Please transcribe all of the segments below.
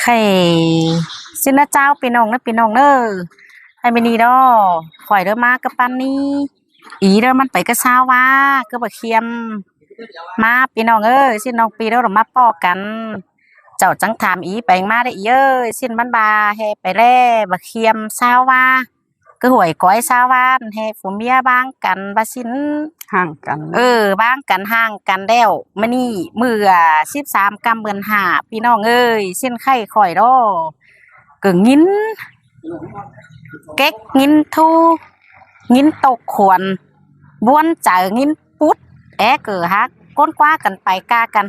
ข่สินะเจ้าพี่น้องนะพี่น้องเด้อให้ไม่นีดอข่อยเด้อมากับปันนี้อีเด้อมันไปกะซาวว่าก็บ่เคียมมาพี่น้องเอ้ยสิน้องปีเด้อเรามาปอกกันเจ้าจังถามอีไปมาได้อีเอ้ยสิมันบาแฮไปแล่บ่เคียมซาวว่าก็หวยก้อยซาวานแฮผัวเมียบ้างกันบ่สินห่างกันบ้างกันห่างกันแล้วมื้อนี้มื้อ13กำเดือน5พี่น้องเอ้ยสิ้นไข่ข่อยดอก็งินเก๊กงินทูงินตกขวนบ้วนเจองินปุ๊ดเกิดฮักก้นกว่ากันไปกากัน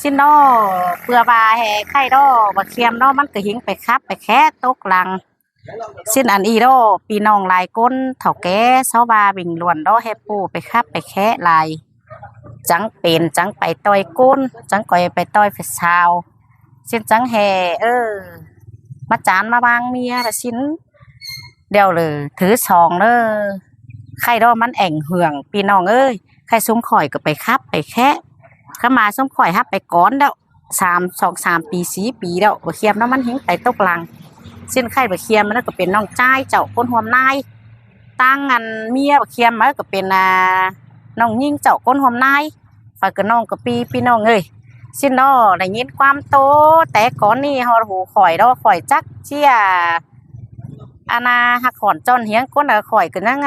สิ้นดอเปื่อบาแห่ไข่ดอบ่เคียมดอมันก็หิงไปครับไปแค่ตกหลังสิ้นอันอีดอพี่น้องหลายก้นเฒ่าแก่เซาบาบิ่งล้วนดอแฮปูไปครับไปแค่ลายจังเป็นจังไปต่อยก้นจังก่อยไปต่อยไฟสาวสิ้นจังแห่มาจานมาบางเมียละสิ้นเดี๋ยวเลยถือซองเด้อไข่ดอมันแอ่งเหืองพี่น้องเอ้ยไข่ซุ้มข่อยก็ไปครับไปแค่ข้ามาซุ้มข่อยฮับไปก้อนแล้ว3 ปี4 ปีแล้วบ่เคียมแล้วมันหิงไปตกหลังสิ้นไข่บ่เคียมมันก็เป็นน้องจ้ายเจ้าก้นหวมนายตั้งอันเมียบ่เคียมมันก็เป็นน้องยิ่งเจ้าก้นหวมนายฝากกับน้องกับพี่น้องเอ้ยสิ้นดอได้ยินความโตแต่ก่อนนี่ฮอดหูข่อยดอข่อยจักเชี่ยอาณาหักขอนจนเฮียงก้นข่อยก็นั่ง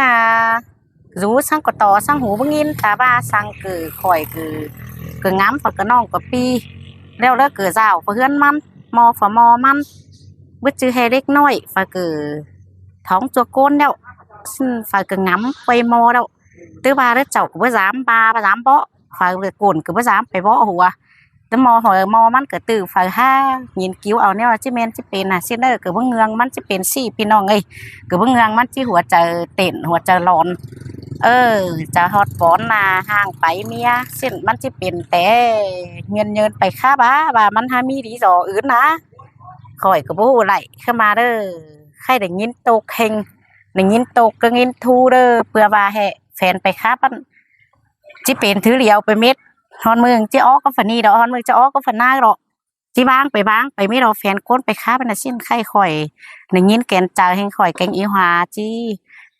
รู้สั่งก็ต่อสั่งหูบ่ยินตาบ้าสั่งคือข่อยคือง้ำฝากกับน้องกับปีแล้วเกิดเจ้าเพื่อนมันมอฝมอมันบึจื้อให้เล็กน้อยฝากคือท้องจัวก้นแล้วฝากคือง้ำไปมอแล้วตื้อบ้าแล้วเจ้าก็บ่ดามเบาะฝากเลยกุ่นก็บ่ดามไปเบาะหัวแต่มอหอยมอมันก็ตื่นฝากห้ายินกิ้วเอาเนี่ยจิเมนจิเป็นเส้นก็บ่เงืองมันจิเป็นสี่พี่น้องเอ้ยก็บ่เงืองมันจิหัวใจเต้นหัวใจร้อนจะฮอดปอนห่างไปเมียเส้นมันจิเป็นแต่เงินไปค่าบ้าว่ามันหามีดีต่ออื่นนะข่อยก็บ่ฮู้ไหลเข้ามาเด้อใครได้ยินตกเฮงได้ยินตกก็ยินทูเด้อเพื่อว่าให้แฟนไปค่าปั้นจิเป็นถือเหลียวไปเม็ดฮอนเมืองจิอ้อก็ฝันนี่ดอกฮอนเมืองจะอ้อก็ฝันหน้าดอกจิบ้างไปไม่รอแฟนก้นไปค้าเป็นสิ้นไข่ข่อยในยินแกนจ่าแห่งข่อยแกงอีหวาจี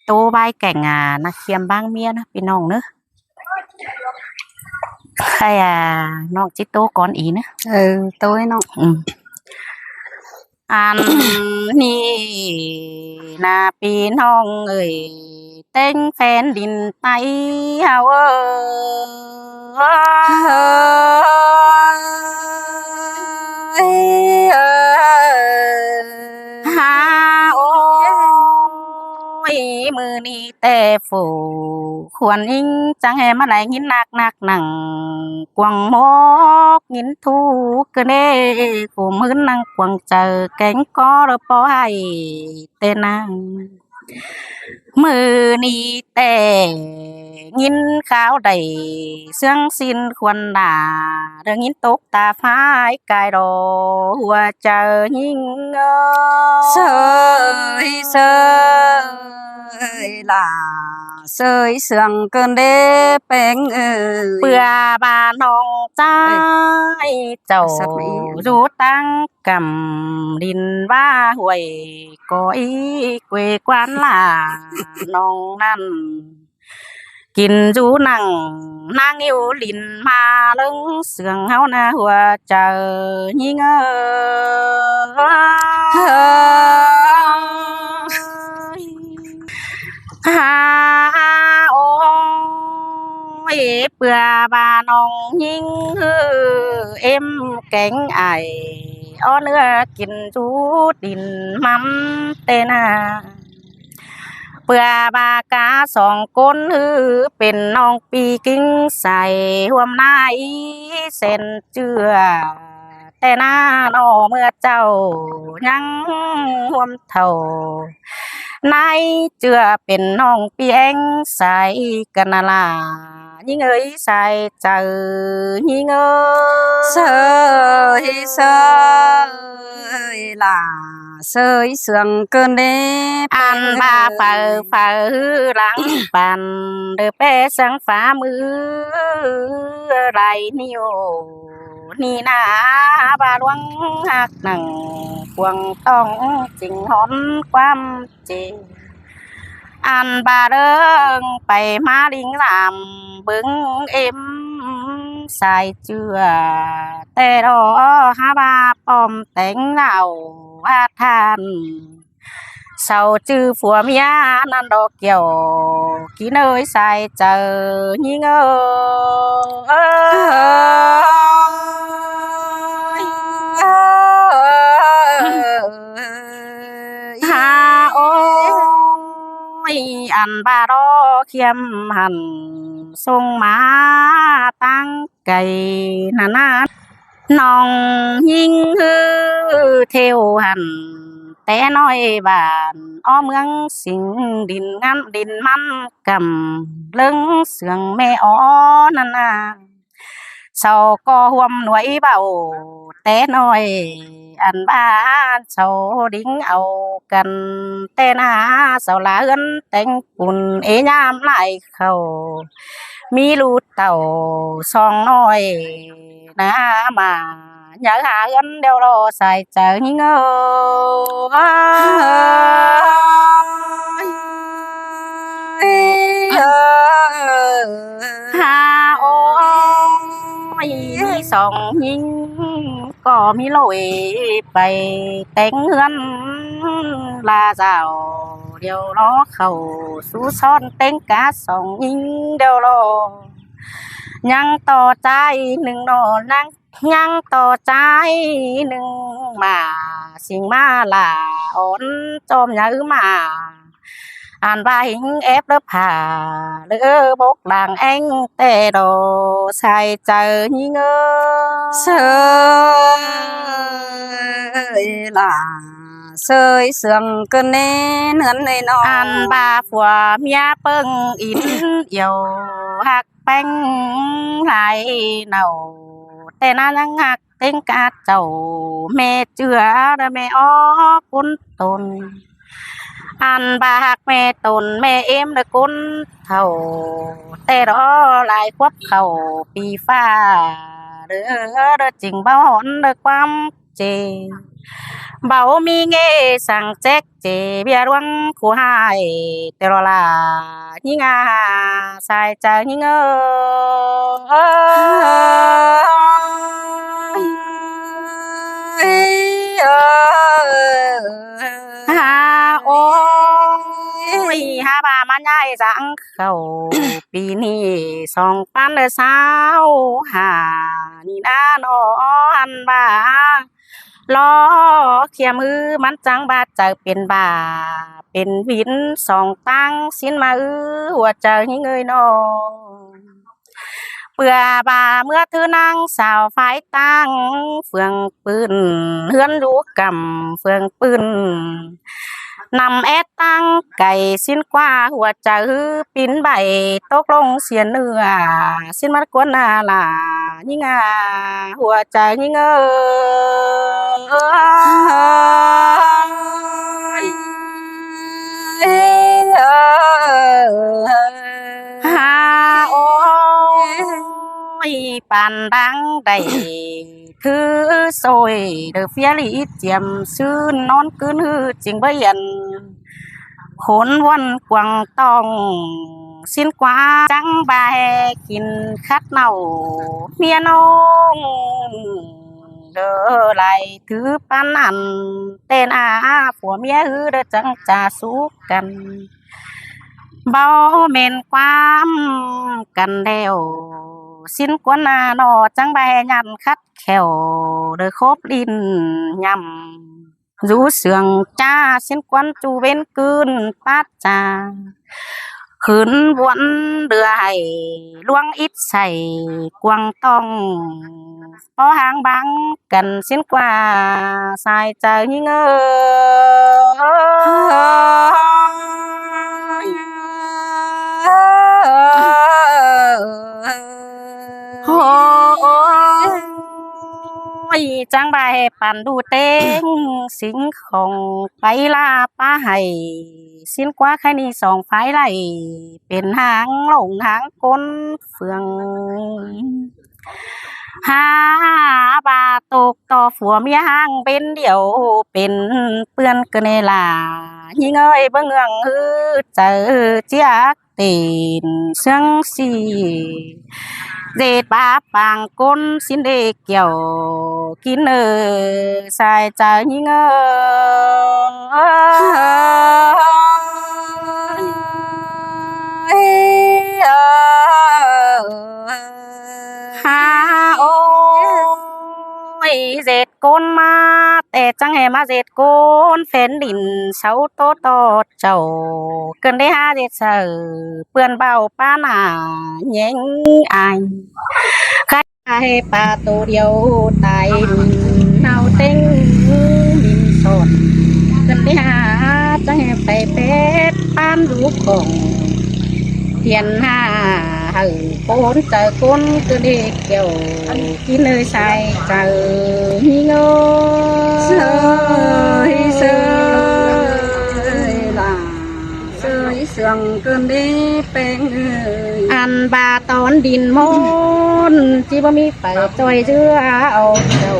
โตใบแก่งนักเคียมบ้างเมียนะพี่น้องเนอะใครน้องจิโตก่อนอีนะโตให้น้องอันนี้นาพี่น้องเอ้ยเต้งแฟนดินไตเฮาฮาโอ้ยมือนี้แต่ฝูควรอิงจังแห่มาไหลงินหนักหนังกวางมกงินทูกเน่กูมือนั่งกวางเจอแกงก็ระปอยเตนังมือนี้แต่ยินข้าวได้เสื่องสิ้นควรด่าเรื่องยินตกตาฟ้ายกายดอหัวเจอยิ่งเสยล่ะเสยเสืองเกินเด้แป้งเปื่อบาน้องใจเจ้ารู้ตั้งกำดินว่าห่วยก้อยเกวกวนล่ะน้องนั่นกินจูนังนางนิ้วลินมาลึงเสืองเฮานาหัวเจอยิ่งฮาโอ้ยเปื่อบาน้องยิ่งเอ็มแกงไออ้อเนื้อกินจูดินมันเตนาเปื่อบากา2ก้นเป็นน้องปีกิ้งใส่ห่วมนายเส้นเจือแต่หน้าน้อเมื่อเจ้ายังห่วมเท่านายเจือเป็นน้องเปียงใส่กันนาลายิ่งเอ้ยใส่เจอยิ่งเสยล่ะเสยเสืองเกินเด้อันบาเฝ้าหลังปันเดือแปสังฝ่ามือไรนิ้ว นี่นาบาลวงหักหนังพวงต้องจริงหอนความจริงอันบาเริงไปมาลิงลำบึงเอ็มสายเจือแต่รอหาบาปอมแต่งเหล่าว่าทานเศร้าจื้อผัวเมียนั่นดอกเกี่ยวกี่เนยใส่เจอยิ่งหาโอ้ยอันบารอเขียมหันส่งมาตั้งไก่นาน้องยิงฮือเทวหันแต่น้อยบ้านอ้อเมืองสิงดินงานดินมันกำเลิงเสืองแม่อ้อนั่นน่ะเศร้าก็ห่วมหน่วยเบาแต่น้อยอันบ้านเศร้าดิ้งเอากันแต่หน้าเศร้าละเอื้อนแต่งปุ่นยามไหลเข้ามีลูกเต่าสองน้อยนะมาอยากหาเงินเดี๋ยวรอใส่ใจยิ่งหาโอ้ยสองยิ่งก็มีลอยไปแต่งเงินลาเจ้าเดี๋ยวรอเข้าสู่ซ้อนเต็งกาสองยิ่งเดี๋ยวรอยังต่อใจหนึ่งนอนั่งยังต่อใจหนึ่งมาสิ่งมาลาอ่อนจอมยื้อมาอ่านว่าหิงเอฟเลือผ่าเลือบกลางเอ็งแต่โดใส่เจอยิ่งเสยล่ะเสยเสื่องเกินเน้นเหินเลยนอ อันบาผัวเมียเปิ้งอินเหี่ยวหักแป้งไหลเน่าแต่น่ายังหักเต็งกาเจ้าแม่เจือแม่อ้อกุนตนอันบาหักแม่ตนแม่เอ็มได้กุนเท่าแต่รอหลายควบเข่าปีฟ้าเด้อจริงบ่หอนเด้อความเจเบามีเงสั่งแจ๊กเจเบียรวงคู่หายแต่รอลายิ่งใส่ใจยิ่งหาโอ้ยหาบามันใหญ่จังเขาปีนี้2025นี่นะนอนบาล้อเขียมือมันจังบาดใจเป็นบาเป็นวินสองตั้งสิ้นมาหัวใจเงยนองเปื่อบาเมื่อเธอนางสาวไฟตั้งเฟืองปืนเฮือนรู้กำเฟืองปืนนำตั้งไก่สิ้นกว่าหัวใจปิ้นใบตกลงเสียเนื้อสิ้นมัดกวนนาลายิ่งหัวใจยิ่งหาโอ้ยปานดังได้คือโซยเดอเฟียลีเจียมซื่อนอนคืนฮือจริงบ่ยันขนวันกวางตองสิ้นกว่าจังบากินคัดเน่าเมียน้องเด้อไหลถือปานนันเต้นผัวเมียฮือเด้อจังจะสู้กันเบาเม่นความกันเดียวสิ้นกวนนอจังใบยันคัดแขวเด้อครบดินยำรู้เสืองจ้าสิ้นกวนจูเว้นคืนปัดจาขืนวนเดือให้ล่วงอิดใส่กวางต้องพอห่างบังกันสิ้นกว่าสายใจเงโอ้ยจังใบปั่นดูเต้งสิงของไปลาป้าให้สิ้นกว่าใครนี่สองไฟไหลเป็นหางหลงหางก้นเฟือง หาบาตกต่อผัวเมียห่างเป็นเดี่ยวเป็นเปื้อนกันในลายิงเอ้ยเบิ่งเงืองฮือเจอเจียกตีนเสียงสีเดดบาปางก้นสินเดเกี่ยวกินใส่ใจยิงหาโอ้ยเจ็ดก้นมาแต่จังแห่มาเจ็ดก้นเฟ้นดินเสาโตโตเจ้าเกินได้ห้าเจ็ดเสือเปื่อนเบาป้าหนาแย่งอายใครให้ปลาตัวเดียวตายเนาเต็งมินสนเกินได้ห้าจังแห่ไปเป็ดป้านลูกของเทียนห้าโคนเจอคนก็เด็กเกี่ยวกินเลยใส่เจอมีเงาเสยเสยล่ะเสยเสื่องเกินได้เป็นอันบาตอนดินมนที่บ่มีไปจอยเชื่อเอาเจ้า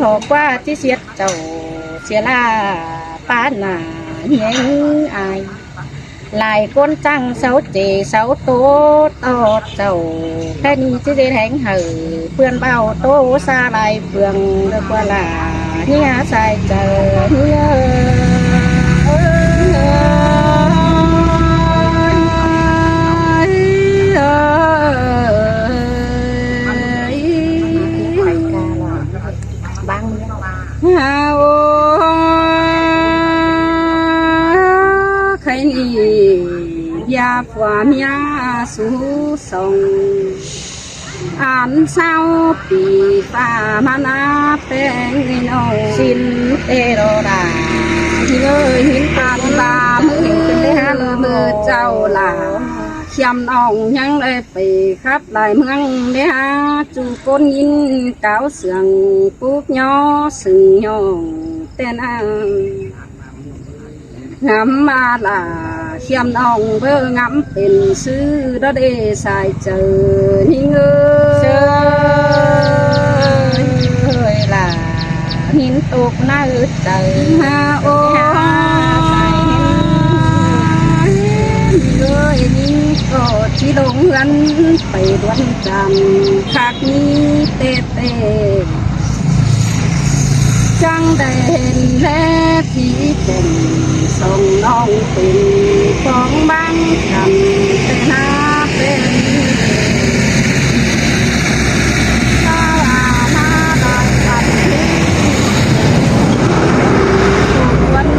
หอกว่าที่เสียดเจ้าเสียลาป้าหนาเฮียงอายลายก้นจังเสาเจเสาโตตอดเจ้าแค่นี้จะได้แทงหือเพื่อนเบาโตซาลายเฟืองเรียกว่าลาเฮียใส่เจอเฮียบางฮาโอใครนี่ยาฝัวเมียสู่ส่งอ่านเศร้าปีฟ้ามานาแป้งน้องสินเตโรดาที่เลยหินตาลามือมือเจ้าลาเขียมอ่องยังเลยไปครับลายเมืองเดียจูก้นยินเก้าเสียงปุ๊กย่อสึงย่องเต้นงำมาลาเขียมอ่องเบอร์งำเป็นซื้อดอเดสายเจอหิงเจอเฮ้ยล่ะหินตกหน้าอึดเจอฮาโอเลยนี่ก็ที่ลงรันไปดวนจันคักนี้เตเตจังได้เห็นและที่เป็นส่งน้องเป็นของบ้านกันแต่นาเป็นตาลามาได้กันวัน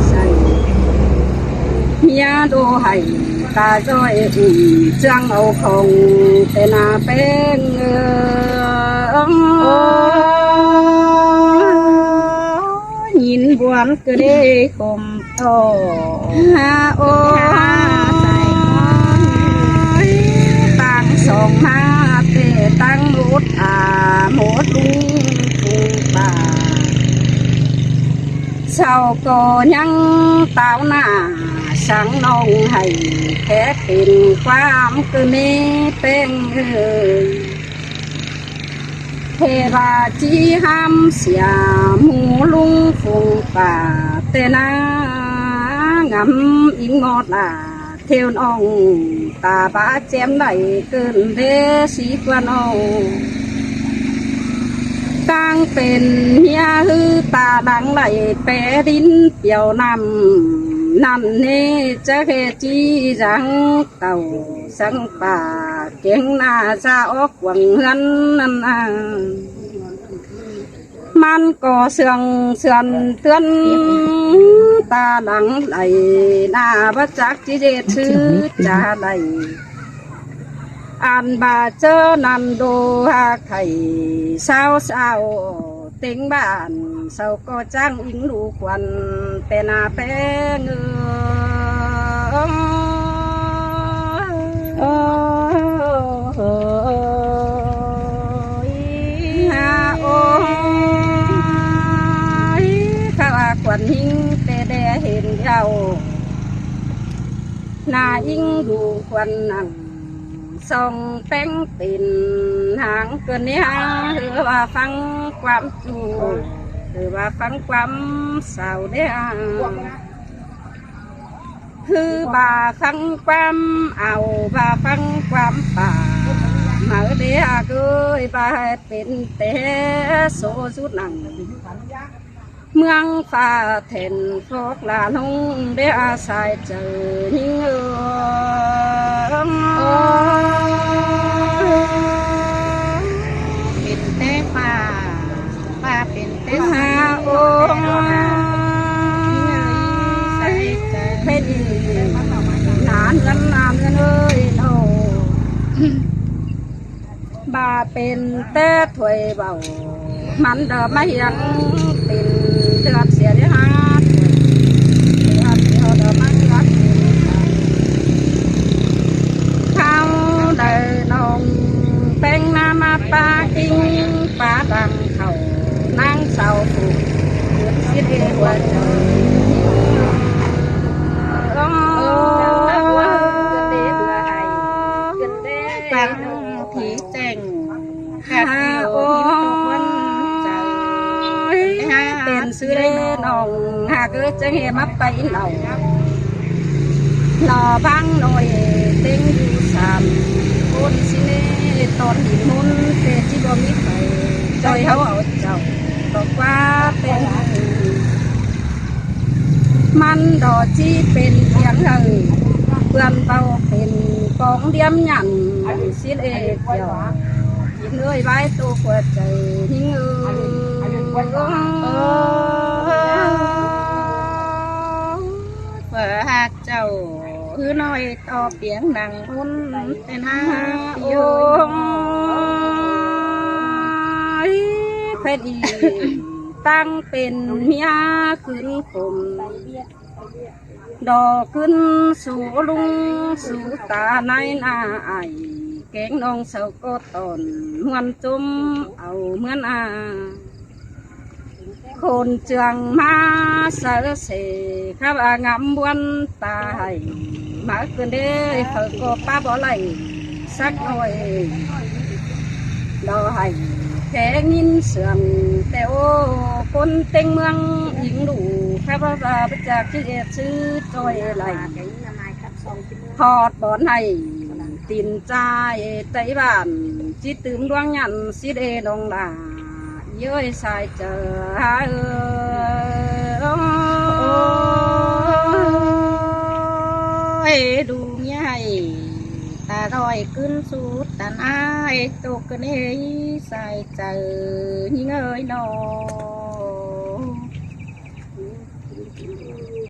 ใส่เมียดูให้ตาจ้อยจังเอาของแต่นาเป็นยินบวนก็ได้คมโตฮาโอใส่ตั้งสองมาเตตั้งมุดหมดลุงปูป่าเศร้าก็ยังเต้าหน้าสังน้องให้แค่เป็นความก็ไม่เป็นเทราจีห้ามเสียหมูลุงฟูป่าเตนางำอิงงอดลาเที่ยวน้องตาบ้าแจมไหลเกินเดสีกว่าน้องตั้งเป็นเฮียฮือตาดังไหลแปรดินเปียวนำนั่นนี่จะเฮจีจังเต่าสังป่าเก่งหน้าซาออกหวังเฮือนนั่นมันก็เสื่อนเตือนตาหลังไหลหน้าบัจักจิเดชื่อจะไหลอันบาเจอนันโดหาไข่เศร้าเต็งบ้านเศร้าก็จ้างอิงลูกวันแต่นาแป้งขวัญหิ้งแต่แดเห็นเย้านาอิงดูควันนั่ง ส่งแป้งปิ่นหางเกินนี้หรือว่าฟังความจูหรือว่าฟังความเศร้าเด้อคือบาฟังความเอาบาฟังความป่ามาเดียเกยบาเป็นเตโซสุดหนังเมืองฟ้าเทนฟอกลาลงเดียสายเจอหิงเป็นเต้ฟ้าฟ้าเป็นเต้ หา ฟ้า โอใส่ใจเพชรนานกันเอ้ยโนบาเป็นเต้ถวยเบามันเดิมไม่ยังเป็นเดือดเสียเดือดเดือดเดียวเดิมไม่รักเขาเดินนองแป้งน้ำมาปลากิ้งปลาดังเขานั่งเศร้าผูกเดือดเสียเดือดใจฟังผีแจ้งขาดเดียวที่ทุกวันใจ เป็นซื้อได้น้องหากเกิดจะเห็นมาไปเหล่าหล่อพังหน่อยเต็งอยู่สามคนสิเน่ตอนหินมุนเตจิบ่มีใครจอยเขาเอาเจ้าบอกว่าเป็นมันดอจีเป็นเพียงเอ่ยเพื่อนเบาเป็นกองเดียมหยันสิเอกเดียวยินเอ้ยไว้ตัวหัวใจหิ้งเเปิดหักเจ้าคือน้อยต่อเปียงหนังหุ่นแต่หน้าโยง เพชรอีตั้งเป็นเมียขึ้นคมดอกขึ้นสู่ลุงสู่ตาในหน้าไอแกงน้องเสาก็ตอนหวนจุ่มเอาเหมือนคนเจืองมาเสอเสข้าว่างามบวนตายมาเกินเด้เขาก็ป้าบ่ไหลสักหน่อยดอให้แค่ยินเสื่อมแต่โอ้คนเต็งเมืองหญิงดูข้าว่าประจักษ์ชื่อซื้อจอยไหลทอดบ่อนให้ตินใจใจบ้านจิตตื่มดวงยันสิเดนองดาเย้ยสายเจอดูใหญ่ตาลอยขึ้นสูดตาหน้าตกกันเอ้ยใส่เจอยิ่งเอ้ยนอ